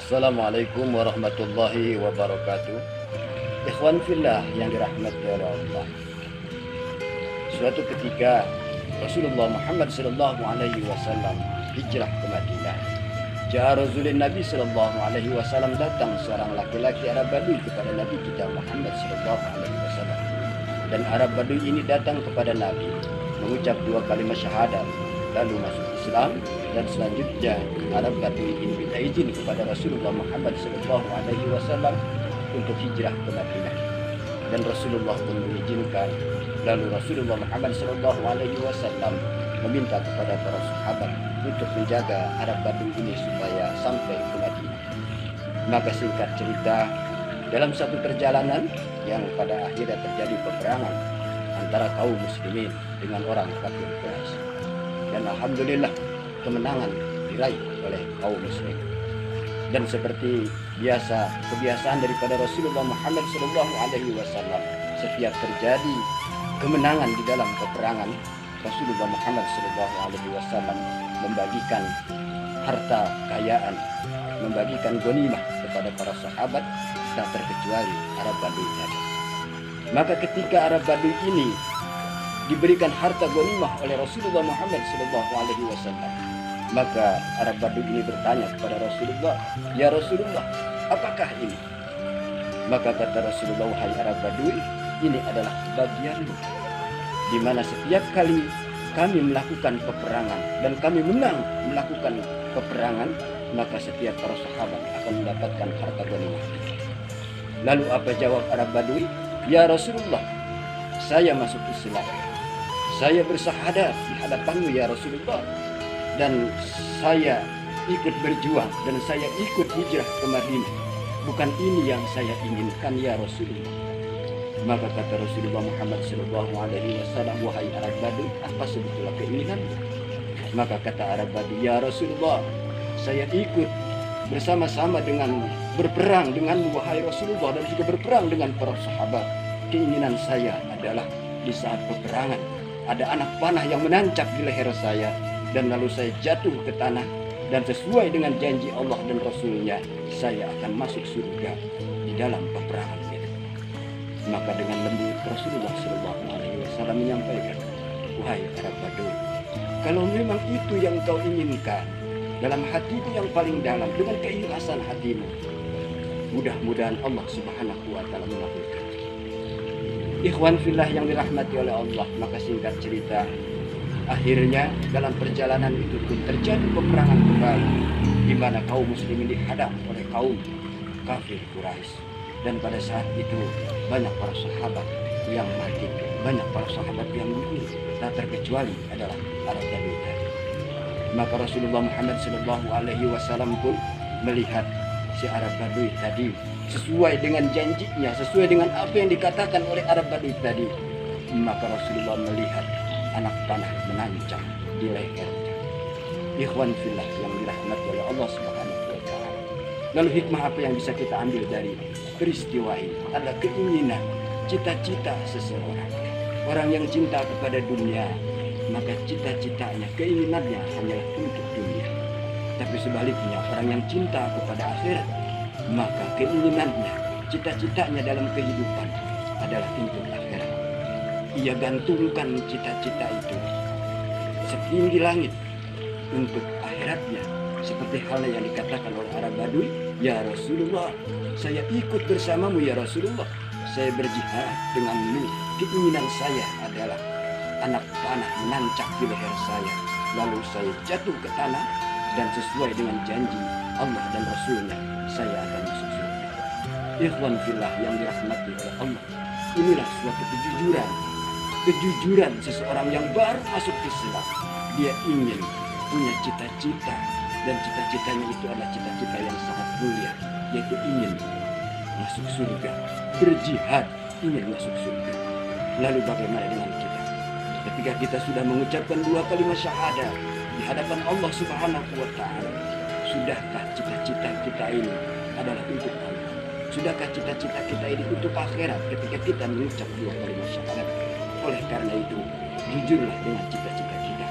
Assalamualaikum warahmatullahi wabarakatuh. Ikhwan fillah yang dirahmati oleh Allah. Suatu ketika Rasulullah Muhammad sallallahu alaihi wasallam hijrah ke Madinah. Rasulullah Nabi sallallahu alaihi wasallam datang seorang laki-laki Arab Badui kepada Nabi kita Muhammad sallallahu alaihi wasallam. Dan Arab Badui ini datang kepada Nabi mengucap dua kalimat syahadat lalu masuk Islam, dan selanjutnya Arab Badui ini minta izin kepada Rasulullah Muhammad sallallahu alaihi wasallam untuk hijrah ke Madinah. Dan Rasulullah pun mengizinkan. Lalu Rasulullah Muhammad sallallahu alaihi wasallam meminta kepada para sahabat untuk menjaga Arab Badui ini supaya sampai ke Madinah. Maka singkat cerita, dalam satu perjalanan yang pada akhirnya terjadi peperangan antara kaum muslimin dengan orang kafir Quraisy. Dan alhamdulillah kemenangan diraih oleh kaum muslim. Dan seperti biasa, kebiasaan daripada Rasulullah Muhammad SAW, setiap terjadi kemenangan di dalam peperangan, Rasulullah Muhammad SAW membagikan harta kekayaan, membagikan ghanimah kepada para sahabat, tak terkecuali Arab Badui tadi. Maka ketika Arab Badui ini diberikan harta ghanimah oleh Rasulullah Muhammad SAW, maka Arab Badui ini bertanya kepada Rasulullah, "Ya Rasulullah, apakah ini?" Maka kata Rasulullah, "Wahai Arab Badui, ini adalah bagianmu, di mana setiap kali kami melakukan peperangan dan kami menang melakukan peperangan, maka setiap para sahabat akan mendapatkan harta ghanimah." Lalu apa jawab Arab Badui? "Ya Rasulullah, saya masuk Islam. Saya bersyahadat di hadapanmu ya Rasulullah. Dan saya ikut berjuang dan saya ikut hijrah ke Madinah. Bukan ini yang saya inginkan ya Rasulullah." Maka kata Rasulullah Muhammad SAW, "Wahai Arab Badui, apa sebetulnya keinginanmu?" Maka kata Arab Badui, "Ya Rasulullah, saya ikut bersama-sama dengan berperang denganmu wahai Rasulullah, dan juga berperang dengan para sahabat. Keinginan saya adalah di saat peperangan ada anak panah yang menancap di leher saya, dan lalu saya jatuh ke tanah, dan sesuai dengan janji Allah dan Rasulnya, saya akan masuk surga di dalam peperangan itu." Maka dengan lembut Rasulullah SAW menyampaikan, "Wahai Arab Badui, kalau memang itu yang kau inginkan dalam hatimu yang paling dalam, dengan keikhlasan hatimu, mudah-mudahan Allah Subhanahu wa Ta'ala mengabulkan." Ikhwan fillah yang dirahmati oleh Allah, maka singkat cerita, akhirnya dalam perjalanan itu pun terjadi peperangan kembali, di mana kaum muslimin dihadang oleh kaum kafir Quraisy. Dan pada saat itu banyak para sahabat yang mati, banyak para sahabat yang gugur, tak terkecuali adalah Arab Badui tadi. Maka Rasulullah Muhammad SAW pun melihat si Arab Badui tadi sesuai dengan janjinya, sesuai dengan apa yang dikatakan oleh Arab Badui tadi. Maka Rasulullah melihat anak panah menancap di lehernya. Ikhwan fillah yang dirahmati oleh Allah Subhanahu wa Ta'ala. Lalu hikmah apa yang bisa kita ambil dari peristiwa ini adalah keinginan, cita-cita seseorang. Orang yang cinta kepada dunia, maka cita-citanya, keinginannya hanyalah untuk dunia. Tapi sebaliknya, orang yang cinta kepada akhirat, maka keinginannya, cita-citanya dalam kehidupan adalah untuk akhirat. Ia gantungkan cita-cita itu setinggi langit untuk akhiratnya, seperti halnya yang dikatakan oleh Arab Badui, "Ya Rasulullah, saya ikut bersamamu ya Rasulullah. Saya berjihad denganmu. Keinginan saya adalah anak panah menancap di leher saya, lalu saya jatuh ke tanah, dan sesuai dengan janji Allah dan Rasulnya, saya akan masuk surga." Ikhwan fillah yang dirahmati oleh Allah, inilah suatu kejujuran seseorang yang baru masuk Islam. Dia ingin punya cita-cita, dan cita-citanya itu adalah cita-cita yang sangat mulia, yaitu ingin masuk surga, berjihad ingin masuk surga. Lalu bagaimana dengan kita? Ketika kita sudah mengucapkan dua kalimat syahadat di hadapan Allah Subhanahu wa Ta'ala, sudahkah cita-cita kita ini adalah untuk Allah? Sudahkah cita-cita kita ini untuk akhirat ketika kita mengucap dua kalimat syahadat? Oleh karena itu, jujurlah dengan cita-cita kita.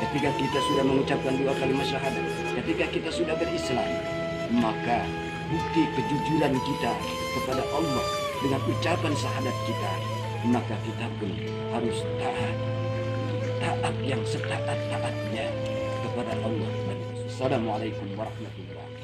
Ketika kita sudah mengucapkan dua kalimat syahadat, ketika kita sudah berislam, maka bukti kejujuran kita kepada Allah dengan ucapan syahadat kita, maka kita pun harus taat yang setaat-taatnya kepada Allah. Assalamualaikum warahmatullahi wabarakatuh.